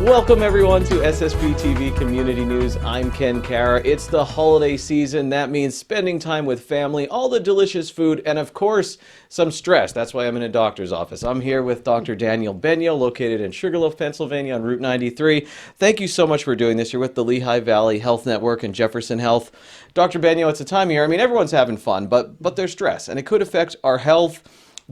Welcome everyone to SSP TV Community News. I'm Ken Cara. It's the holiday season. That means spending time with family, all the delicious food, and of course, some stress. That's why I'm in a doctor's office. I'm here with Dr. Daniel Benyo, located in Sugarloaf, Pennsylvania on Route 93. Thank you so much for doing this. You're with the Lehigh Valley Health Network and Jefferson Health. Dr. Benyo, it's a time of year. I mean, everyone's having fun, but there's stress, and it could affect our health.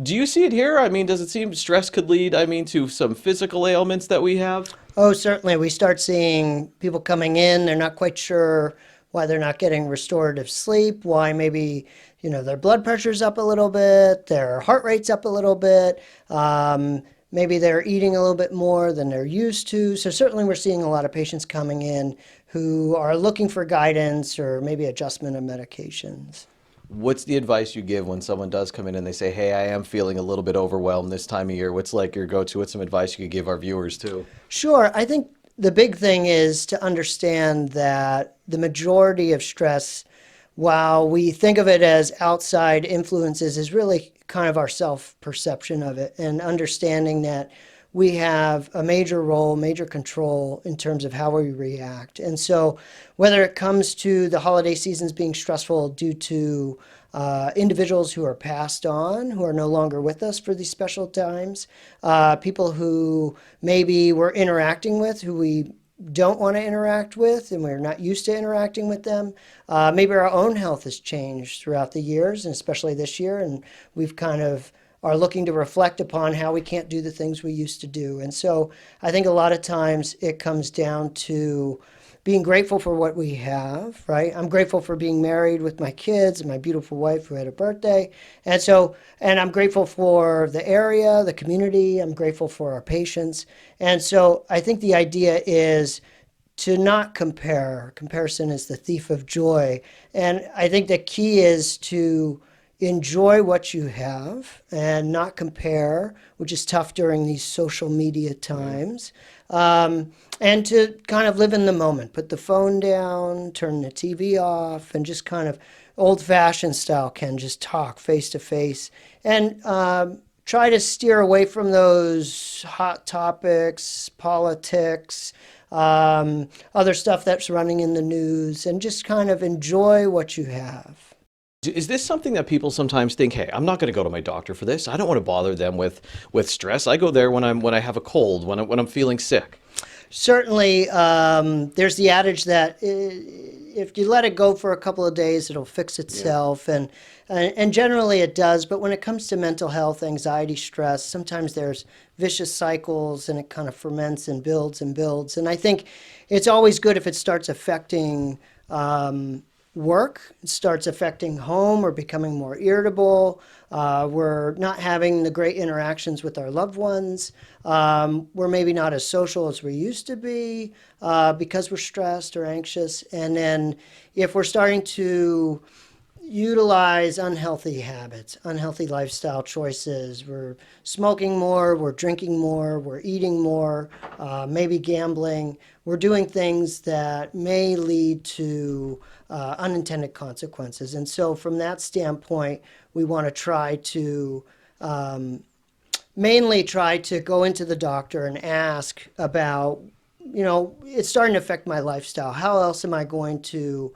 Do you see it here? I mean, does it seem stress could lead, to some physical ailments that we have? Oh, certainly. We start seeing people coming in. They're not quite sure why they're not getting restorative sleep, why maybe, their blood pressure's up a little bit, their heart rate's up a little bit. Maybe they're eating a little bit more than they're used to. So certainly we're seeing a lot of patients coming in who are looking for guidance or maybe adjustment of medications. What's the advice you give when someone does come in and they say, hey, I am feeling a little bit overwhelmed this time of year? What's like your go-to? What's some advice you could give our viewers too? Sure. I think the big thing is to understand that the majority of stress, while we think of it as outside influences, is really kind of our self-perception of it, and understanding that we have a major role, major control in terms of how we react. And so whether it comes to the holiday seasons being stressful due to individuals who are passed on, who are no longer with us for these special times, people who maybe we're interacting with, who we don't want to interact with and we're not used to interacting with them. Maybe our own health has changed throughout the years, and especially this year, and we've kind of are looking to reflect upon how we can't do the things we used to do. And so I think a lot of times it comes down to being grateful for what we have, right? I'm grateful for being married with my kids and my beautiful wife who had a birthday. And I'm grateful for the area, the community. I'm grateful for our patients. And so I think the idea is to not compare. Comparison is the thief of joy. And I think the key is to enjoy what you have and not compare, which is tough during these social media times, and to kind of live in the moment. Put the phone down, turn the TV off, and just kind of old-fashioned style can just talk face to face, and try to steer away from those hot topics, politics, other stuff that's running in the news, and just kind of enjoy what you have. Is this something that people sometimes think, hey, I'm not going to go to my doctor for this. I don't want to bother them with stress. I go there when I have a cold, when I'm feeling sick. Certainly, there's the adage that if you let it go for a couple of days, it'll fix itself, and generally it does. But when it comes to mental health, anxiety, stress, sometimes there's vicious cycles, and it kind of ferments and builds and builds. And I think it's always good if it starts affecting work, it starts affecting home, or becoming more irritable. We're not having the great interactions with our loved ones. We're maybe not as social as we used to be because we're stressed or anxious. And then if we're starting to utilize unhealthy habits, unhealthy lifestyle choices, we're smoking more, we're drinking more, we're eating more, maybe gambling, we're doing things that may lead to unintended consequences. And so from that standpoint, we want to try to mainly try to go into the doctor and ask about, it's starting to affect my lifestyle. How else am I going to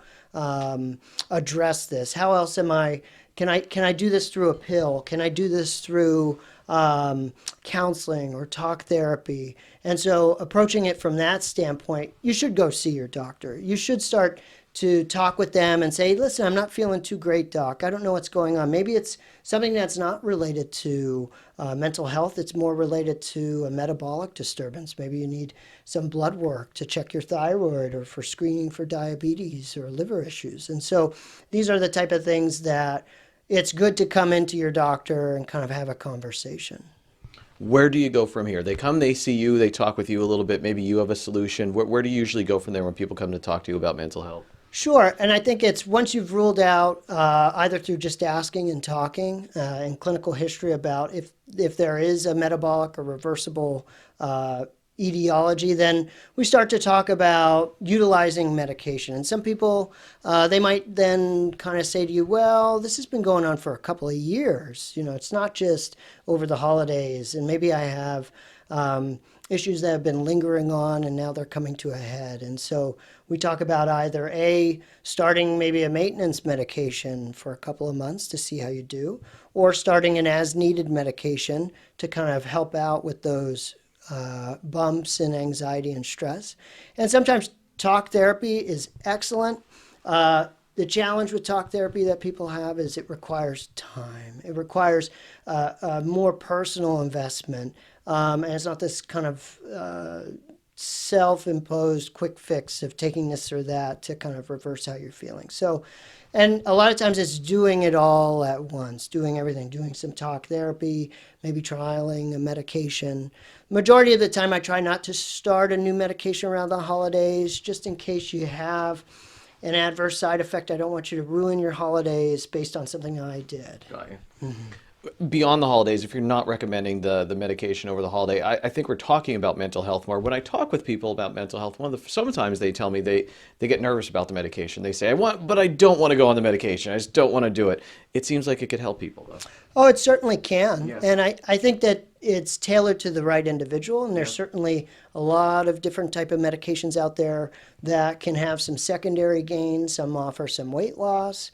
address this? How else can I do this through a pill? Can I do this through counseling or talk therapy? And so approaching it from that standpoint, you should go see your doctor. You should start to talk with them and say, listen, I'm not feeling too great, doc. I don't know what's going on. Maybe it's something that's not related to mental health. It's more related to a metabolic disturbance. Maybe you need some blood work to check your thyroid, or for screening for diabetes or liver issues. And so these are the type of things that it's good to come into your doctor and kind of have a conversation. Where do you go from here? They come, they see you, they talk with you a little bit. Maybe you have a solution. Where do you usually go from there when people come to talk to you about mental health? Sure, and I think it's once you've ruled out either through just asking and talking and clinical history about if there is a metabolic or reversible etiology, then we start to talk about utilizing medication. And some people, they might then kind of say to you, well, this has been going on for a couple of years. You know, it's not just over the holidays. And maybe I have issues that have been lingering on and now they're coming to a head. And so we talk about either starting maybe a maintenance medication for a couple of months to see how you do, or starting an as needed medication to kind of help out with those bumps and anxiety and stress. And sometimes talk therapy is excellent. The challenge with talk therapy that people have is it requires time. It requires a more personal investment. And it's not this kind of self-imposed quick fix of taking this or that to kind of reverse how you're feeling. So, and a lot of times it's doing it all at once, doing everything, doing some talk therapy, maybe trialing a medication. Majority of the time I try not to start a new medication around the holidays, just in case you have an adverse side effect. I don't want you to ruin your holidays based on something I did. Got you. Beyond the holidays, if you're not recommending the medication over the holiday, I think we're talking about mental health more. When I talk with people about mental health, sometimes they tell me they get nervous about the medication. They say, but I don't want to go on the medication. I just don't want to do it. It seems like it could help people, though. Oh, it certainly can. Yeah. And I think that it's tailored to the right individual. And there's certainly a lot of different type of medications out there that can have some secondary gains. Some offer some weight loss.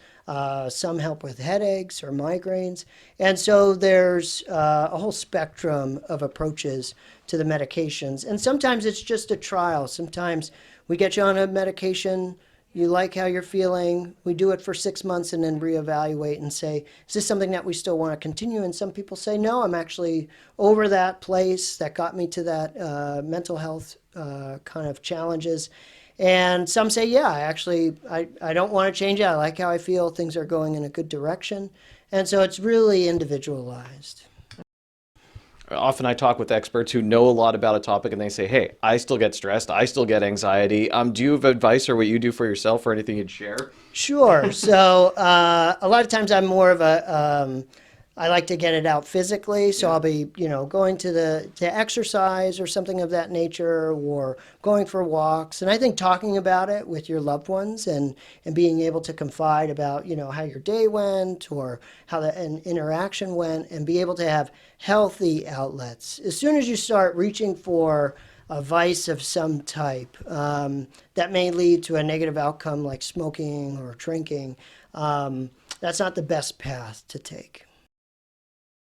Some help with headaches or migraines. And so there's a whole spectrum of approaches to the medications. And sometimes it's just a trial. Sometimes we get you on a medication, you like how you're feeling, we do it for 6 months and then reevaluate and say, is this something that we still want to continue? And some people say, no, I'm actually over that place that got me to that mental health kind of challenges. And some say, yeah, I don't want to change it. I like how I feel. Things are going in a good direction. And so it's really individualized. Often I talk with experts who know a lot about a topic and they say, hey, I still get stressed. I still get anxiety. Do you have advice or what you do for yourself or anything you'd share? Sure. So a lot of times I'm more of I like to get it out physically, so I'll be, going to exercise or something of that nature, or going for walks. And I think talking about it with your loved ones and being able to confide about, how your day went or how an interaction went, and be able to have healthy outlets. As soon as you start reaching for a vice of some type that may lead to a negative outcome like smoking or drinking, that's not the best path to take.